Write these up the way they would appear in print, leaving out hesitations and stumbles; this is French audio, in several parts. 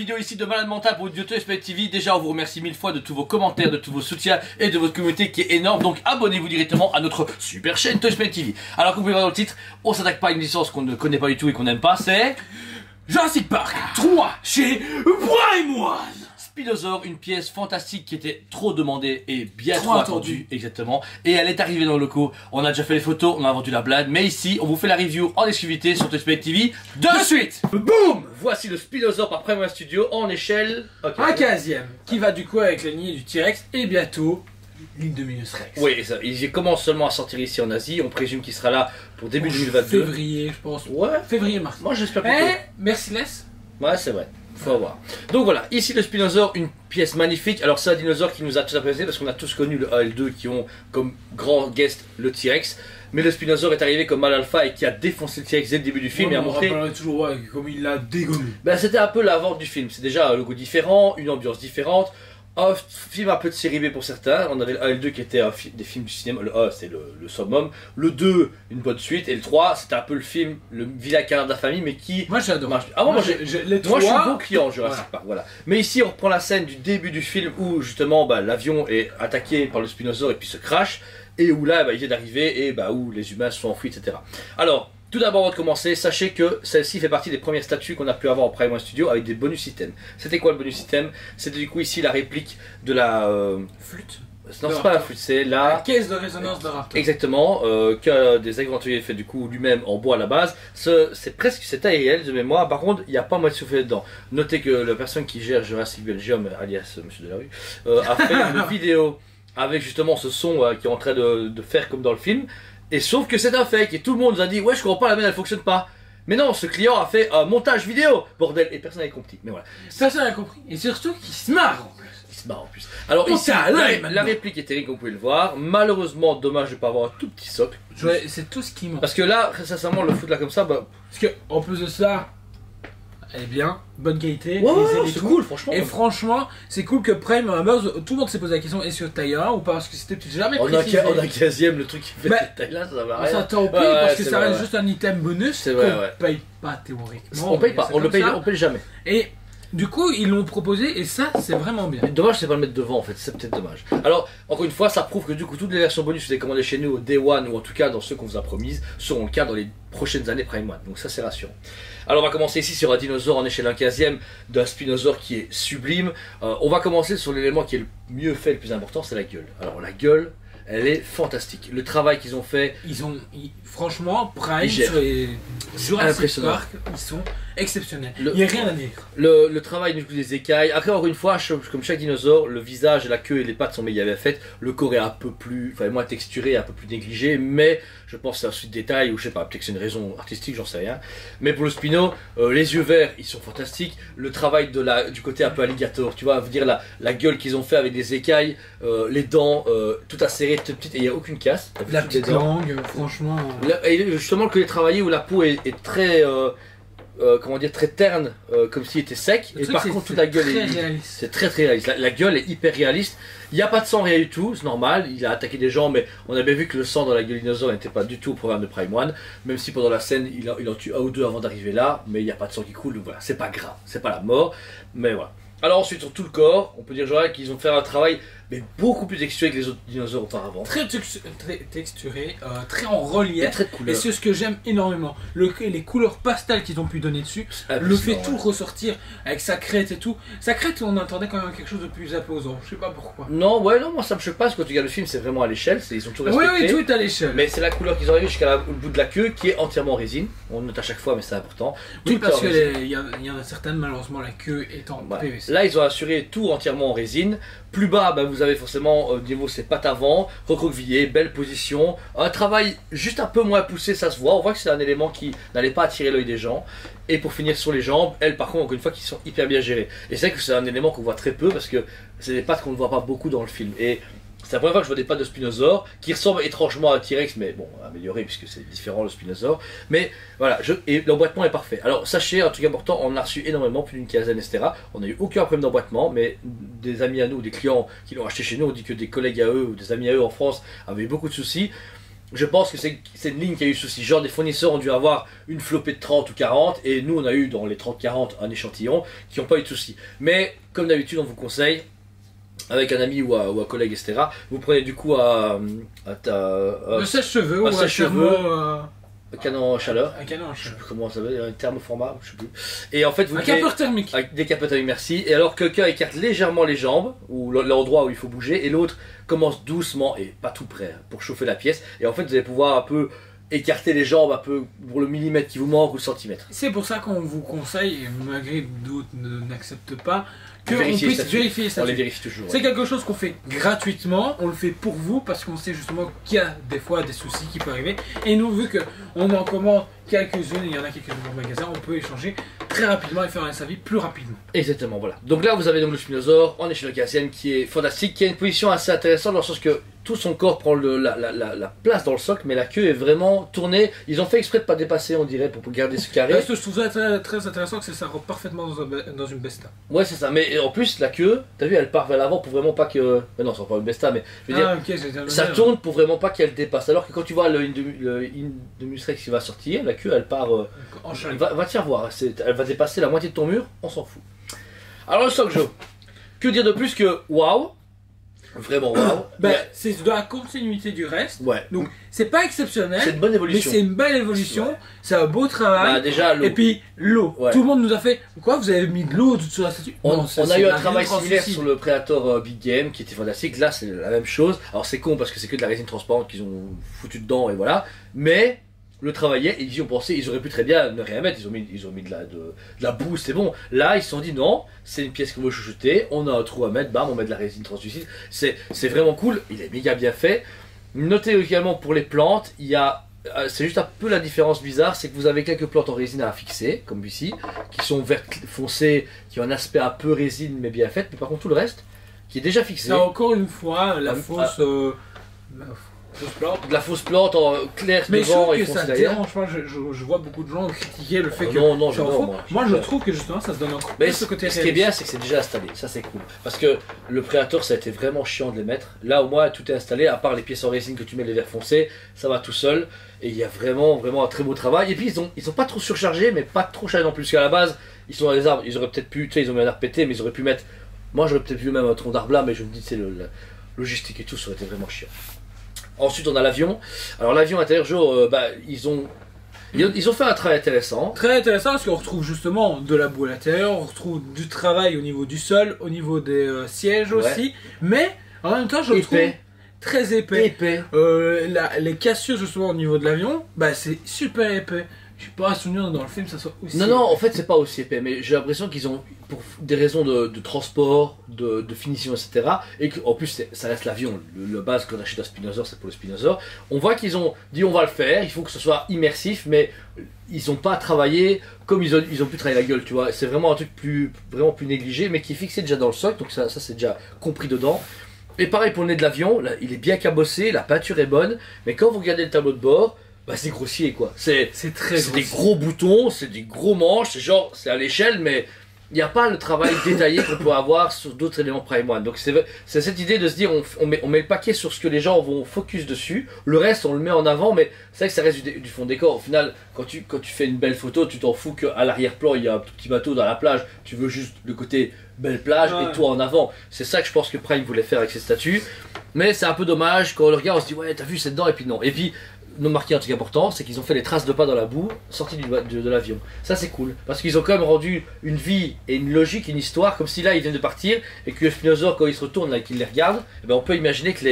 vidéo ici de Malade Mental pour YouTube TV. Déjà on vous remercie mille fois de tous vos commentaires, de tous vos soutiens et de votre communauté qui est énorme. Donc abonnez-vous directement à notre super chaîne Toysplay TV. Alors comme vous pouvez voir dans le titre, on s'attaque pas à une licence qu'on ne connaît pas du tout et qu'on n'aime pas, c'est Jurassic Park 3 chez Prime One. Spinosaur, une pièce fantastique qui était trop demandée et bien trop attendue, exactement. Et elle est arrivée dans le locaux. On a déjà fait les photos, on a vendu la blague, mais ici, on vous fait la review en exclusivité sur Toysplay TV de suite. Boum. Voici le Spinosaur par Prime One Studio en échelle un 15e, qui va du coup avec la lignée du T-Rex et bientôt l'Indominus Rex. Oui, et ça, il commence seulement à sortir ici en Asie. On présume qu'il sera là pour début 2022. Février, je pense. Ouais. Février-mars. Moi, j'espère plutôt. Merciless. Ouais, c'est vrai. Faut voir. Donc voilà, ici le Spinosaur, une pièce magnifique. Alors c'est un dinosaure qui nous a tous apprécié parce qu'on a tous connu le A et le 2 qui ont comme grand guest le T-Rex. Mais le Spinosaur est arrivé comme mal alpha et qui a défoncé le T-Rex dès le début du film et a montré. Toujours comme il l'a dégommé. Ben, c'était un peu la vente du film. C'est déjà un logo différent, une ambiance différente. Un film un peu de série B pour certains. On avait le 1 et le 2 qui étaient des films du cinéma. Le 1 c'est le summum. Le 2 une bonne suite. Et le 3 c'était un peu le film, le vilain canard de la famille, mais qui. Moi j'adore. Ah, moi je suis bon client Jurassic Park. Voilà. Mais ici on reprend la scène du début du film où justement l'avion est attaqué par le Spinosaur et puis se crash. Et où là il vient d'arriver et où les humains sont enfuis, etc. Alors. Tout d'abord, avant de commencer, sachez que celle-ci fait partie des premières statues qu'on a pu avoir en Prime One Studio avec des bonus items. C'était quoi le bonus item? C'était du coup ici la réplique de la flûte. Non, c'est pas la flûte, c'est la caisse de résonance de Raptor. Exactement, que des aventuriers fait du coup lui-même en bois à la base. C'est presque cette taille réelle de mémoire. Par contre, il n'y a pas moyen de souffler dedans. Notez que la personne qui gère Jurassic Belgium, alias Monsieur de la Rue, a fait une vidéo avec justement ce son qui est en train de faire comme dans le film. Et sauf que c'est un fake et tout le monde nous a dit ouais je comprends pas, la mienne elle fonctionne pas. Mais non, ce client a fait un montage vidéo, bordel, et personne n'avait compris. Mais voilà. Personne n'a compris. Et surtout qu'il se marre en plus. Il se marre en plus. Alors ici, la réplique est terrible comme vous pouvez le voir. Malheureusement, dommage de ne pas avoir un tout petit socle. C'est tout ce qui manque. Parce que là, sincèrement, le foutre là comme ça, Parce que en plus de ça, elle est bien, bonne qualité, c'est cool franchement. Et franchement, c'est cool que Prime, tout le monde s'est posé la question, est-ce que taille 1 ou pas, parce que c'était jamais précisé. On a 15ème, le truc qui fait cette taille là, ça va rien. On s'attend au prix parce que ça reste juste un item bonus. C'est vrai, qu'on paye pas théoriquement. On paye pas, on le paye jamais. Et du coup, ils l'ont proposé et ça, c'est vraiment bien. Dommage, c'est pas le mettre devant en fait, c'est peut-être dommage. Alors, encore une fois, ça prouve que du coup, toutes les versions bonus que vous avez commandées chez nous au Day One ou en tout cas dans ceux qu'on vous a promises seront le cas dans les prochaines années Prime One. Donc ça, c'est rassurant. Alors, on va commencer ici sur un dinosaure en échelle 1/15 d'un Spinosaure qui est sublime. On va commencer sur l'élément qui est le mieux fait, le plus important, c'est la gueule. Alors, la gueule, elle est fantastique. Le travail qu'ils ont fait. Franchement, Prime sur les Jurassic Park, ils sont exceptionnels. Il n'y a rien à dire. Le travail des écailles. Après, encore une fois, comme chaque dinosaure, le visage, la queue et les pattes sont méga bien faites. Le corps est un peu plus, moins texturé, un peu plus négligé, mais je pense que c'est un suite de détail ou je sais pas, peut-être que c'est une raison artistique, j'en sais rien. Mais pour le Spino, les yeux verts, ils sont fantastiques. Le travail du côté un peu alligator, tu vois, veut dire la gueule qu'ils ont fait avec des écailles, les dents, tout acérées, toutes petites, et il n'y a aucune casse. La petite langue, franchement. Et justement, que les travailler où la peau est très. Comment dire, très terne, comme s'il était sec, et par contre toute la gueule c'est très réaliste. La gueule est hyper réaliste. Il n'y a pas de sang, rien du tout, c'est normal. Il a attaqué des gens, mais on a bien vu que le sang dans la gueule dinosaure n'était pas du tout au programme de Prime One. Même si pendant la scène il en tue un ou deux avant d'arriver là, mais il n'y a pas de sang qui coule, donc voilà, c'est pas grave, c'est pas la mort, mais voilà. Alors ensuite sur tout le corps, on peut dire genre qu'ils ont fait un travail mais beaucoup plus texturé que les autres dinosaures auparavant. Très texturé, très en relief. Très de couleurs. Et c'est ce que j'aime énormément. Les couleurs pastel qu'ils ont pu donner dessus, le fait tout ressortir avec sa crête et tout. Sa crête, on attendait quand même quelque chose de plus imposant. Je sais pas pourquoi. Non, moi ça me choque pas parce que quand tu regardes le film, c'est vraiment à l'échelle, ils ont tout respecté. Oui, tout est à l'échelle. Mais c'est la couleur qu'ils ont arrivé jusqu'à le bout de la queue qui est entièrement en résine. On le note à chaque fois, mais c'est important. Oui, parce qu'il y en a certaines, malheureusement, la queue est en PVC. Là, ils ont assuré tout entièrement en résine. Plus bas, vous avez forcément au niveau ses pattes avant, recroquevillé, belle position. Un travail juste un peu moins poussé, ça se voit. On voit que c'est un élément qui n'allait pas attirer l'œil des gens. Et pour finir sur les jambes, elles par contre, encore une fois, qui sont hyper bien gérées. Et c'est vrai que c'est un élément qu'on voit très peu parce que c'est des pattes qu'on ne voit pas beaucoup dans le film. Et c'est la première fois que je vois des pattes de Spinosaure qui ressemblent étrangement à un T-Rex, mais bon, amélioré puisque c'est différent le Spinosaure. Mais voilà, et l'emboîtement est parfait. Alors sachez, un truc important, on a reçu énormément, plus d'une quinzaine, etc. On n'a eu aucun problème d'emboîtement, mais des amis à nous, des clients qui l'ont acheté chez nous, ont dit que des collègues à eux ou des amis à eux en France avaient eu beaucoup de soucis. je pense que c'est une ligne qui a eu souci. Genre des fournisseurs ont dû avoir une flopée de 30 ou 40 et nous on a eu dans les 30-40 un échantillon qui n'ont pas eu de souci. Mais comme d'habitude on vous conseille, avec un ami ou un collègue etc. Vous prenez du coup le sèche-cheveux ou un sèche-cheveux. Un canon à chaleur. Un canon à chaleur. Je sais plus comment ça s'appelle, un thermoformat, je sais plus. Et en fait, vous un capeur thermique. Avec des capeurs thermiques, merci. Et alors quelqu'un écarte légèrement les jambes, ou l'endroit où il faut bouger, et l'autre commence doucement, et pas tout près, pour chauffer la pièce. Et en fait, vous allez pouvoir un peu écarter les jambes un peu pour le millimètre qui vous manque ou le centimètre. C'est pour ça qu'on vous conseille, malgré que d'autres n'acceptent pas, qu'on Vérifier puisse vérifier ça. On les vérifie toujours. C'est quelque chose qu'on fait gratuitement, on le fait pour vous parce qu'on sait justement qu'il y a des fois des soucis qui peuvent arriver. Et nous, vu qu'on en commande quelques-unes, il y en a quelques-unes dans le magasin, on peut échanger très rapidement et faire un avis plus rapidement. Exactement, voilà. Donc là, vous avez donc le Spinosaure en échelle carcassienne qui est fantastique, qui a une position assez intéressante dans le sens que tout son corps prend la place dans le socle, mais la queue est vraiment tournée. Ils ont fait exprès de ne pas dépasser, on dirait, pour garder ce carré. Ce que je trouve ça très intéressant, c'est que ça rentre parfaitement dans une Besta. Ouais, c'est ça. Mais en plus, la queue, t'as vu, elle part vers l'avant pour vraiment pas que. Mais non, c'est pas une Besta, mais je veux dire, ça tourne pour vraiment pas qu'elle dépasse. Alors que quand tu vois le Indominus Rex qui va sortir, la queue, elle part. Va te faire voir, elle va dépasser la moitié de ton mur, on s'en fout. Alors le socle Joe, que dire de plus que waouh. Vraiment waouh. C'est de la continuité du reste. Ouais. Donc c'est pas exceptionnel. C'est une bonne évolution. Mais c'est une belle évolution. Ouais. C'est un beau travail. Déjà l'eau. Et puis l'eau. Ouais. Tout le monde nous a fait. Quoi, vous avez mis de l'eau sur la statue? On a eu un travail similaire sur le Predator Big Game qui était fantastique. Là c'est la même chose. Alors c'est con parce que c'est que de la résine transparente qu'ils ont foutu dedans et voilà. Mais le travaillait et ils ont pensé, ils auraient pu très bien ne rien mettre, ils ont mis de la boue, c'est bon. Là, ils se sont dit non, c'est une pièce qu'on veut chouchouter, on a un trou à mettre, bam, on met de la résine translucide. C'est vraiment cool, il est méga bien fait. Notez également pour les plantes, il y a, c'est juste un peu la différence bizarre, c'est que vous avez quelques plantes en résine à fixer, comme ici, qui sont vertes foncées, qui ont un aspect un peu résine mais bien fait, mais par contre tout le reste, qui est déjà fixé. C'est encore une fois la fausse... de la fausse plante en clair devant et foncé derrière. Mais ça dérange, je vois beaucoup de gens critiquer le fait que... Non, j'adore moi je trouve que justement ça se donne encore plus ce côté réaliste. Ce qui est bien, c'est que c'est déjà installé, ça c'est cool. Parce que le Predator, ça a été vraiment chiant de les mettre. Là au moins tout est installé, à part les pièces en résine que tu mets les verres foncés, ça va tout seul. Et il y a vraiment un très beau travail. Et puis ils ont pas trop surchargé, mais pas trop chargé non plus. Parce qu'à la base, ils sont dans les arbres, ils auraient peut-être pu, tu sais, ils ont mis un arbre pété, mais ils auraient pu mettre... Moi j'aurais peut-être pu même un tronc d'arbre là, mais je me dis, c'est la logistique et tout, ça aurait été vraiment chiant. Ensuite, on a l'avion. Alors, l'avion intérieur, ils ont fait un travail intéressant. Très intéressant parce qu'on retrouve justement de la boue à l'intérieur, on retrouve du travail au niveau du sol, au niveau des sièges aussi. Mais en même temps, je le trouve très épais. Les cassures justement au niveau de l'avion, c'est super épais. Je suis pas souvenir dans le film ça soit aussi. Non, en fait, c'est pas aussi épais, mais j'ai l'impression qu'ils ont, pour des raisons de transport, de finition, etc., et qu'en plus, ça reste l'avion. Le base qu'on achète un Spinosaur, c'est pour le Spinosaur. On voit qu'ils ont dit on va le faire, il faut que ce soit immersif, mais ils ont pas travaillé comme ils ont pu travailler la gueule, tu vois. C'est vraiment un truc vraiment plus négligé, mais qui est fixé déjà dans le socle, donc ça c'est déjà compris dedans. Et pareil pour le nez de l'avion, là, il est bien cabossé, la peinture est bonne, mais quand vous regardez le tableau de bord, c'est grossier quoi. C'est des gros boutons, c'est des gros manches, c'est à l'échelle, mais il n'y a pas le travail détaillé qu'on peut avoir sur d'autres éléments Prime One. Donc c'est cette idée de se dire on met le paquet sur ce que les gens vont focus dessus, le reste on le met en avant, mais c'est vrai que ça reste du fond décor. Au final, quand tu fais une belle photo, tu t'en fous qu'à l'arrière-plan il y a un petit bateau dans la plage, tu veux juste le côté belle plage et toi en avant. C'est ça que je pense que Prime voulait faire avec ses statues, mais c'est un peu dommage quand on le regarde, on se dit ouais t'as vu c'est dedans et puis non. Et puis nous marquer un truc important, c'est qu'ils ont fait les traces de pas dans la boue sorties de l'avion. Ça c'est cool, parce qu'ils ont quand même rendu une vie et une logique, une histoire, comme si là ils viennent de partir et que le Spinosaur quand il se retourne là et qu'il les regarde, on peut imaginer que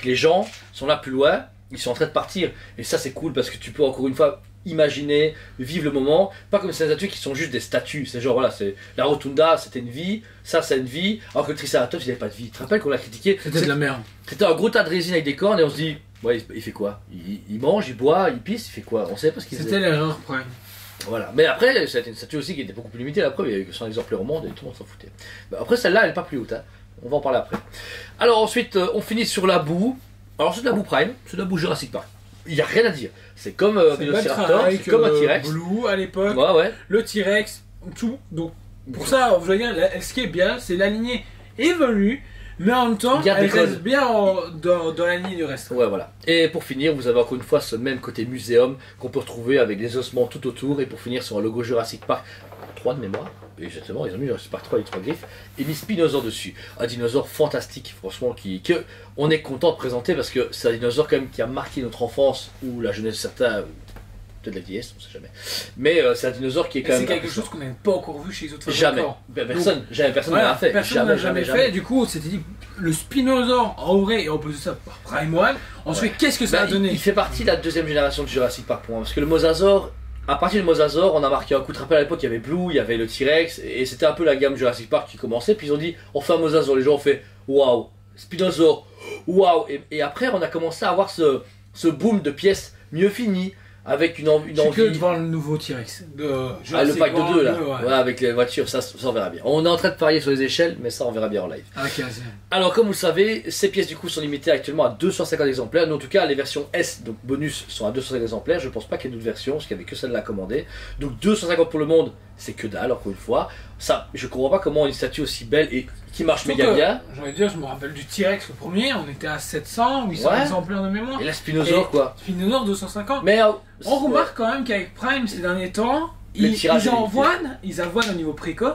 les gens sont là plus loin, ils sont en train de partir. Et ça c'est cool parce que tu peux encore une fois imaginer, vivre le moment, pas comme ces statues qui sont juste des statues. C'est genre voilà, c'est la Rotunda, c'était une vie, ça c'est une vie, alors que le Triceratops il n'avait pas de vie. Tu te rappelles qu'on l'a critiqué? C'était de la merde. C'était un gros tas de résine avec des cornes et on se dit ouais, il fait quoi? Il mange, il boit, il pisse, il fait quoi? On savait pas ce qu'il faisait. C'était l'erreur Prime. Voilà. Mais après, c'était une statue aussi qui était beaucoup plus limitée. La preuve, il y avait que 100 exemplaires au monde et tout le monde s'en foutait. Après, celle-là, elle n'est pas plus haute. Hein. On va en parler après. Alors ensuite, on finit sur la boue. Alors c'est de la boue Prime, c'est de la boue Jurassic Park. Il n'y a rien à dire. C'est comme un Velociraptor, c'est comme un T-Rex. Blue à l'époque, le T-Rex, tout. Donc pour ça, vous voyez, ce qui est bien, c'est la lignée évolue. mais en même temps, elle reste bien dans la ligne du reste. Ouais, voilà. Et pour finir, vous avez encore une fois ce même côté muséum qu'on peut retrouver avec des ossements tout autour. Et pour finir, sur un logo Jurassic Park 3 de mémoire. Exactement, ils ont mis Jurassic Park 3 et 3 griffes. Et mis Spinosaur dessus. Un dinosaure fantastique, franchement, que on est content de présenter parce que c'est un dinosaure quand même qui a marqué notre enfance ou la jeunesse de certains. Peut-être la vieillesse, on sait jamais. Mais c'est un dinosaure qui est quand même. C'est quelque chose qu'on n'a pas encore vu chez les autres fabricants. Jamais. Personne n'a fait. Personne n'a jamais fait. Du coup, on s'était dit, le Spinosaur en vrai, et on peut ça par Prime One. Ensuite, qu'est-ce que ça a donné? Il fait partie de la deuxième génération de Jurassic Park pour moi. Parce que le Mosasaur, à partir du Mosasaur, on a marqué un coup de rappel à l'époque. Il y avait Blue, il y avait le T-Rex. Et c'était un peu la gamme Jurassic Park qui commençait. Puis ils ont dit, on fait un Mosasaur. Les gens ont fait, waouh, Spinosaur, waouh. Et après, on a commencé à avoir ce boom de pièces mieux finies. Avec une envie. Je suis que devant le nouveau T-Rex. Le pack de 2 là. Ouais, avec les voitures, ça on verra bien. On est en train de parier sur les échelles, mais ça on verra bien en live. Okay. Alors, comme vous le savez, ces pièces du coup sont limitées actuellement à 250 exemplaires. Mais en tout cas, les versions S, donc bonus, sont à 250 exemplaires. Je pense pas qu'il y ait d'autres versions, parce qu'il n'y avait que celle-là à commander. Donc 250 pour le monde, c'est que dalle, encore une fois. Ça, je comprends pas comment une statue aussi belle et qui marche méga bien. J'ai envie de dire, je me rappelle du T-Rex le premier, on était à 700, 800 exemplaires de mémoire. Et la Spinosaur quoi. Spinosaur 250. Mais on remarque quand même qu'avec Prime ces derniers temps, ils avoinent au niveau préco.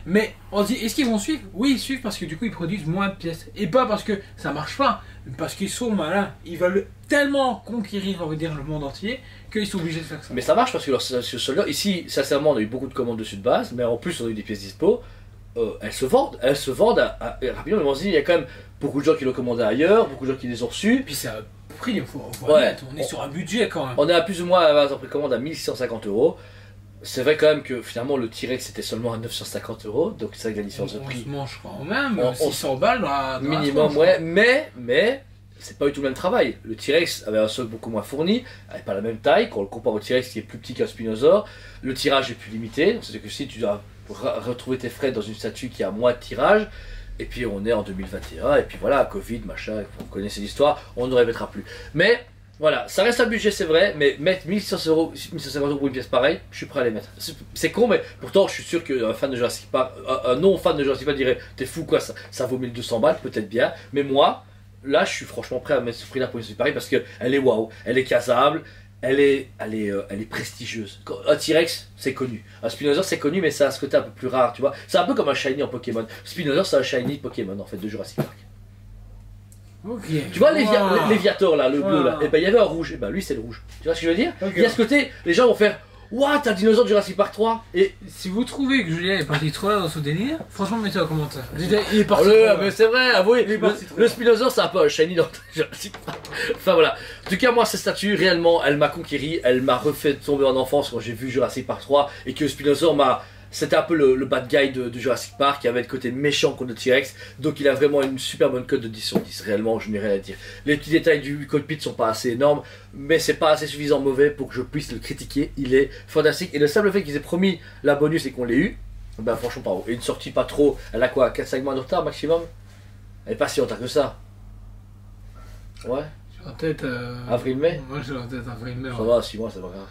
Mais on se dit, est-ce qu'ils vont suivre? Oui, ils suivent parce que du coup ils produisent moins de pièces. Et pas parce que ça marche pas, mais parce qu'ils sont malins. Ils veulent tellement conquérir, on va dire, le monde entier, qu'ils sont obligés de faire ça. Mais ça marche parce que sur cela, ici, sincèrement, on a eu beaucoup de commandes dessus de base, mais en plus on a eu des pièces dispo. Elles se vendent rapidement. Mais on se dit, il y a quand même beaucoup de gens qui l'ont commandé ailleurs, beaucoup de gens qui les ont reçus. Puis c'est un prix, il faut admettre, on est sur un budget quand même. On est à plus ou moins à la précommande à 1650 €. C'est vrai quand même que finalement le T-Rex c'était seulement à 950 €, donc c'est vrai que la différence de prix. On se mange quand même 600 balles dans minimum, ouais, mais c'est pas du tout le même travail. Le T-Rex avait un socle beaucoup moins fourni, avait pas la même taille, quand on le compare au T-Rex qui est plus petit qu'un Spinosaur, le tirage est plus limité, c'est-à-dire que si tu dois retrouver tes frais dans une statue qui a moins de tirage, et puis on est en 2021, et puis voilà, Covid, machin, vous connaissez l'histoire, on ne répétera plus. Mais voilà, ça reste un budget, c'est vrai, mais mettre 1600 €, 1650 € pour une pièce pareille, je suis prêt à les mettre. C'est con, mais pourtant je suis sûr qu'un fan de Jurassic Park, un non-fan de Jurassic Park dirait, t'es fou quoi, ça vaut 1200 balles, peut-être bien, mais moi, là je suis franchement prêt à mettre ce prix-là pour une pièce pareille parce qu'elle est waouh, elle est casable, elle est prestigieuse. Un T-Rex, c'est connu. Un Spinosaur, c'est connu, mais ça a ce côté un peu plus rare, tu vois. C'est un peu comme un shiny en Pokémon. Spinosaur, c'est un shiny Pokémon en fait de Jurassic Park. Okay. Tu vois l'Eviator là, le bleu là, et ben il y avait un rouge, et ben lui c'est le rouge. Tu vois ce que je veux dire? Il y a ce côté, les gens vont faire what, un dinosaure de Jurassic Park 3. Et si vous trouvez que Julien est parti trop là dans ce délire, franchement mettez en commentaire. Il est parti mais c'est vrai, avouez, le Spinosaur c'est un peu un shiny dans Jurassic Park. Enfin voilà. En tout cas moi cette statue réellement elle m'a conquéri, elle m'a refait tomber en enfance quand j'ai vu Jurassic Park 3 et que le Spinosaur m'a... C'était un peu le bad guy de Jurassic Park, qui avait le côté méchant contre le T-Rex, donc il a vraiment une super bonne cote de 10 sur 10, réellement je n'ai rien à dire. Les petits détails du cockpit sont pas assez énormes, mais c'est pas assez suffisant mauvais pour que je puisse le critiquer, il est fantastique, et le simple fait qu'ils aient promis la bonus et qu'on l'ait eu, ben franchement bravo. Et une sortie pas trop, elle a quoi, 4-5 mois de retard maximum? Elle est pas si en retard que ça. Ouais. J'ai en tête... Avril-mai? Moi j'ai en tête avril-mai. Ça va, 6 mois c'est pas grave.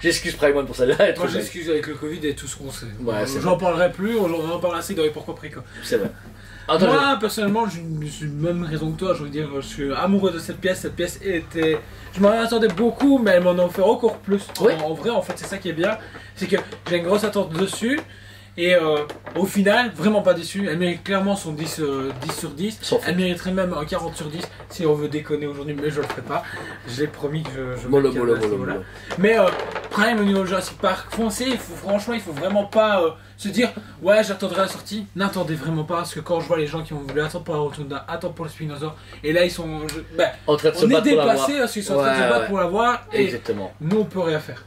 J'excuse Prime One pour celle-là. Moi j'excuse avec le Covid et tout ce qu'on sait. Ouais, j'en parlerai plus, on en parle assez dans les pourquoi préco. C'est vrai. Attends, moi personnellement, je suis même raison que toi, je veux dire, je suis amoureux de cette pièce était... Je m'en attendais beaucoup, mais elle m'en a offert encore plus. Oui. En vrai, en fait, c'est ça qui est bien, c'est que j'ai une grosse attente dessus. Et au final, vraiment pas déçu. Elle mérite clairement son 10 sur 10. Elle mériterait même un 40 sur 10 si on veut déconner aujourd'hui, mais je le ferai pas. Je l'ai promis que je mollo. Mais Prime au niveau de Jurassic Park, foncez, franchement, il faut vraiment pas se dire ouais, j'attendrai la sortie. N'attendez vraiment pas, parce que quand je vois les gens qui ont voulu attendre pour la Rotunda, attendre pour le Spinosaur, et là ils sont en train de se battre pour l'avoir. On est dépassés parce qu'ils sont en train de se battre pour l'avoir. Exactement. Et nous on peut rien faire.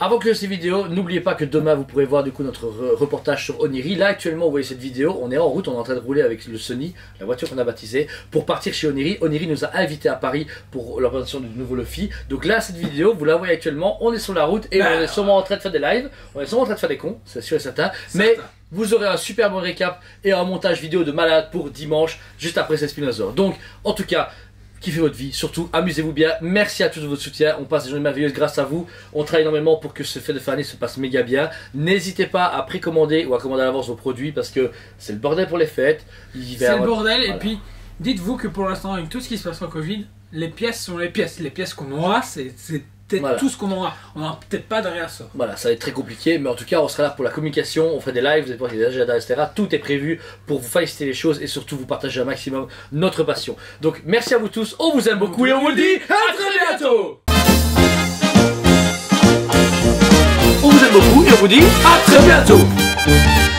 Avant que cette vidéo, n'oubliez pas que demain vous pourrez voir du coup notre reportage sur Oniri. Là actuellement vous voyez cette vidéo, on est en route, on est en train de rouler avec le Sony, la voiture qu'on a baptisée, pour partir chez Oniri. Oniri nous a invités à Paris pour la présentation du nouveau Luffy. Donc là cette vidéo, vous la voyez actuellement, on est sur la route et on est sûrement en train de faire des lives, on est sûrement en train de faire des cons, c'est sûr et certain. Mais vous aurez un super bon récap et un montage vidéo de malade pour dimanche, juste après cette Spinosaur. Donc en tout cas, kiffez votre vie, surtout amusez-vous bien. Merci à tous de votre soutien, on passe des journées merveilleuses grâce à vous. On travaille énormément pour que ce fête de fin d'année se passe méga bien. N'hésitez pas à précommander ou à commander à l'avance vos produits parce que c'est le bordel pour les fêtes. C'est le bordel, voilà. Et puis dites-vous que pour l'instant, avec tout ce qui se passe en Covid, les pièces sont les pièces. Les pièces qu'on aura, c'est peut-être tout ce qu'on aura. On n'aura peut-être pas derrière ça. Voilà, ça va être très compliqué, mais en tout cas, on sera là pour la communication. On fait des lives, vous allez voir, des agendas, etc. Tout est prévu pour vous faciliter les choses et surtout vous partager un maximum notre passion. Donc, merci à vous tous. On vous aime beaucoup et on vous le dit à très bientôt. On vous aime beaucoup et on vous dit à très bientôt.